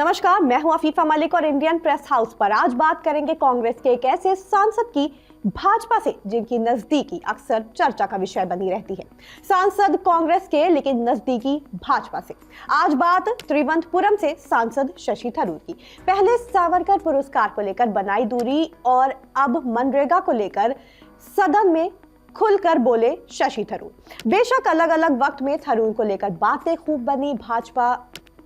नमस्कार, मैं हूं अफीफा मलिक और इंडियन प्रेस हाउस पर आज बात करेंगे कांग्रेस के एक ऐसे सांसद की भाजपा से जिनकी नजदीकी अक्सर चर्चा का विषय बनी रहती है। सांसद कांग्रेस के लेकिन नजदीकी भाजपा से। आज बात त्रिवंतपुरम से सांसद शशि थरूर की। पहले सावरकर पुरस्कार को लेकर बनाई दूरी और अब मनरेगा को लेकर सदन में खुलकर बोले शशि थरूर। बेशक अलग अलग वक्त में थरूर को लेकर बातें खूब बनी भाजपा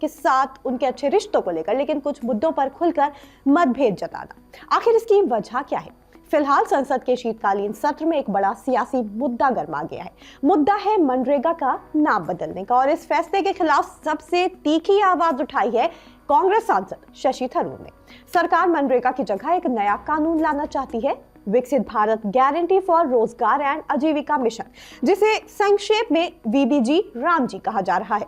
के साथ उनके अच्छे रिश्तों को लेकर, लेकिन कुछ मुद्दों पर खुलकर मतभेद जताना। आखिर इसकी वजह क्या है? फिलहाल संसद के शीतकालीन सत्र में एक बड़ा सियासी मुद्दा गर्मा गया है। मुद्दा है मनरेगा का नाम बदलने का और इस फैसले के खिलाफ सबसे तीखी आवाज उठाई है कांग्रेस सांसद शशि थरूर ने। सरकार मनरेगा की जगह एक नया कानून लाना चाहती है, विकसित भारत गारंटी फॉर रोजगार एंड आजीविका मिशन, जिसे संक्षेप में वीबीजी रामजी कहा जा रहा है।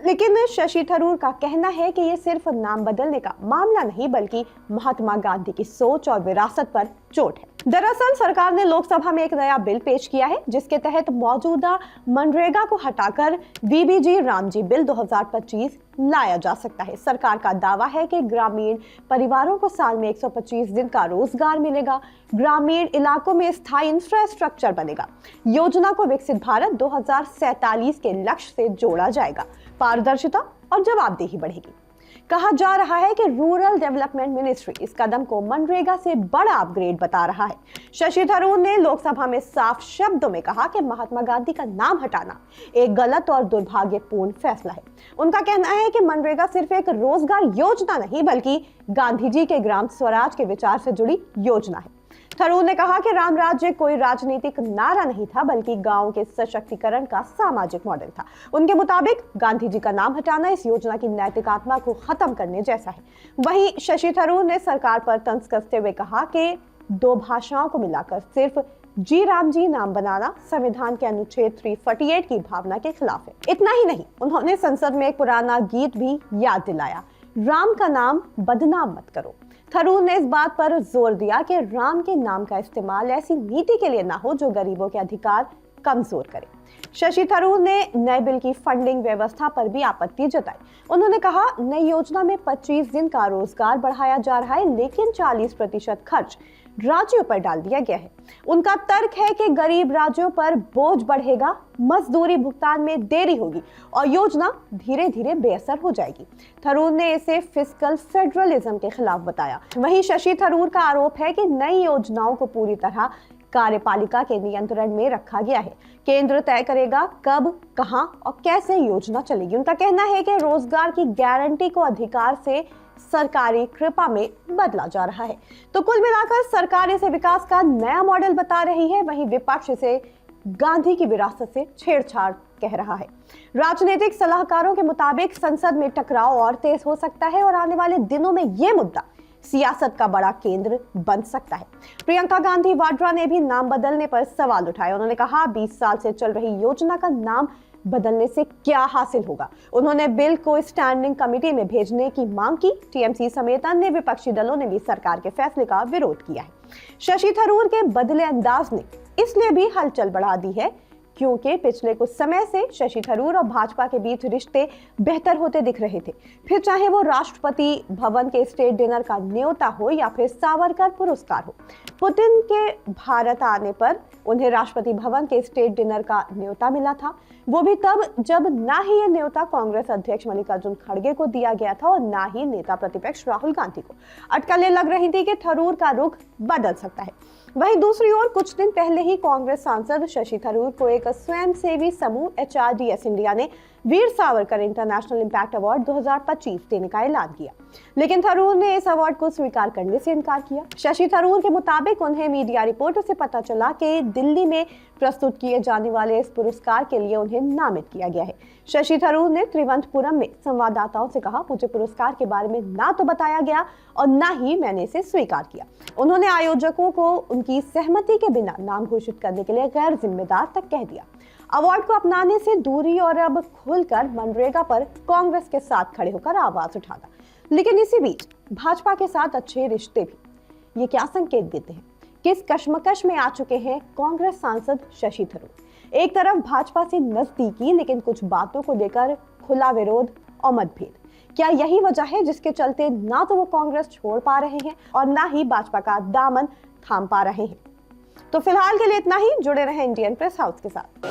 लेकिन शशि थरूर का कहना है कि यह सिर्फ नाम बदलने का मामला नहीं बल्कि महात्मा गांधी की सोच और विरासत पर चोट है। दरअसल सरकार ने लोकसभा में एक नया बिल पेश किया है जिसके तहत मौजूदा मनरेगा को हटाकर वीबीजी रामजी बिल 2025 लाया जा सकता है। सरकार का दावा है कि ग्रामीण परिवारों को साल में 125 दिन का रोजगार मिलेगा, ग्रामीण इलाकों में स्थायी इंफ्रास्ट्रक्चर बनेगा, योजना को विकसित भारत 2047 के लक्ष्य से जोड़ा जाएगा, पारदर्शिता और जवाबदेही बढ़ेगी। कहा जा रहा है कि रूरल डेवलपमेंट मिनिस्ट्री इस कदम को मनरेगा से बड़ा अपग्रेड बता रहा है। शशि थरूर ने लोकसभा में साफ शब्दों में कहा कि महात्मा गांधी का नाम हटाना एक गलत और दुर्भाग्यपूर्ण फैसला है। उनका कहना है कि मनरेगा सिर्फ एक रोजगार योजना नहीं बल्कि गांधी जी के ग्राम स्वराज के विचार से जुड़ी योजना है। थरूर ने कहा कि राम राज्य कोई राजनीतिक नारा नहीं था बल्कि गांव के सशक्तिकरण का सामाजिक मॉडल था। उनके मुताबिक गांधी जी का नाम हटाना इस योजना की नैतिक आत्मा को खत्म करने जैसा है। वहीं शशि थरूर ने सरकार पर तंज कसते हुए कहा कि दो भाषाओं को मिलाकर सिर्फ जी राम जी नाम बनाना संविधान के अनुच्छेद 348 की भावना के खिलाफ है। इतना ही नहीं, उन्होंने संसद में एक पुराना गीत भी याद दिलाया, राम का नाम बदनाम मत करो। थरूर ने इस बात पर जोर दिया कि राम के नाम का इस्तेमाल ऐसी नीति के लिए ना हो जो गरीबों के अधिकार कमजोर करे। शशि थरूर ने नए बिल की फंडिंग व्यवस्था पर भी आपत्ति जताई। उन्होंने कहा, नई योजना में 25 दिन का रोजगार बढ़ाया जा रहा है लेकिन 40% खर्च राज्यों पर डाल दिया गया है। उनका तर्क है कि गरीब राज्यों पर बोझ बढ़ेगा, मजदूरी भुगतान में देरी होगी और योजना धीरे धीरे बेअसर हो जाएगी। थरूर ने इसे फिस्कल फेडरलिज्म के खिलाफ बताया। वहीं शशि थरूर का आरोप है कि नई योजनाओं को पूरी तरह कार्यपालिका के नियंत्रण में रखा गया है। केंद्र तय करेगा कब, कहां और कैसे योजना चलेगी। उनका कहना है कि रोजगार की गारंटी को अधिकार से सरकारी कृपा में बदला जा रहा है। तो कुल मिलाकर सरकार इसे विकास का नया मॉडल बता रही है, वहीं विपक्ष इसे गांधी की विरासत से छेड़छाड़ कह रहा है। राजनीतिक सलाहकारों के मुताबिक संसद में टकराव और तेज हो सकता है और आने वाले दिनों में यह मुद्दा सियासत का बड़ा केंद्र बन सकता है। प्रियंका गांधी वाड्रा ने भी नाम बदलने पर सवाल उठाए। उन्होंने कहा, 20 साल से चल रही योजना का नाम बदलने से क्या हासिल होगा। उन्होंने बिल को स्टैंडिंग कमेटी में भेजने की मांग की। टीएमसी समेत अन्य विपक्षी दलों ने भी सरकार के फैसले का विरोध किया है। शशि थरूर के बदले अंदाज ने इसलिए भी हलचल बढ़ा दी है क्योंकि पिछले कुछ समय से शशि थरूर और भाजपा के बीच रिश्ते बेहतर होते दिख रहे थे। फिर चाहे वो राष्ट्रपति भवन के स्टेट डिनर का न्योता हो या फिर सावरकर पुरस्कार हो। पुतिन के भारत आने पर उन्हें राष्ट्रपति भवन के स्टेट डिनर का न्योता मिला था, वो भी तब जब ना ही ये न्योता कांग्रेस अध्यक्ष मल्लिकार्जुन खड़गे को दिया गया था और ना ही नेता प्रतिपक्ष राहुल गांधी को। अटकलें लग रही थी कि थरूर का रुख बदल सकता है। वहीं दूसरी ओर कुछ दिन पहले ही कांग्रेस सांसद शशि थरूर को एक स्वयंसेवी समूह HRDS इंडिया ने Veer Savarkar international impact award 2025 देने का ऐलान किया, लेकिन थरूर ने इस अवार्ड को स्वीकार करने से इनकार किया। शशि थरूर के मुताबिक उन्हें मीडिया रिपोर्टों से पता चला कि दिल्ली में प्रस्तुत किए जाने वाले इस पुरस्कार के लिए उन्हें नामित किया गया है। शशि थरूर ने त्रिवंतपुरम में संवाददाताओं से कहा, मुझे पुरस्कार के बारे में ना तो बताया गया और ना ही मैंने इसे स्वीकार किया। उन्होंने आयोजकों को उनकी सहमति के बिना नाम घोषित करने के लिए गैर जिम्मेदार तक कह दिया। अवार्ड को अपनाने से दूरी और अब खुलकर मनरेगा पर कांग्रेस के साथ खड़े होकर आवाज उठाना। लेकिन इसी बीच भाजपा के साथ अच्छे रिश्ते भी, ये क्या संकेत देते हैं? किस कश्मकश में आ चुके हैं कांग्रेस सांसद शशि थरूर? एक तरफ भाजपा से नजदीकी लेकिन कुछ बातों को लेकर खुला विरोध और मतभेद। क्या यही वजह है जिसके चलते ना तो वो कांग्रेस छोड़ पा रहे हैं और ना ही भाजपा का दामन थाम पा रहे हैं? तो फिलहाल के लिए इतना ही। जुड़े रहें इंडियन प्रेस हाउस के साथ।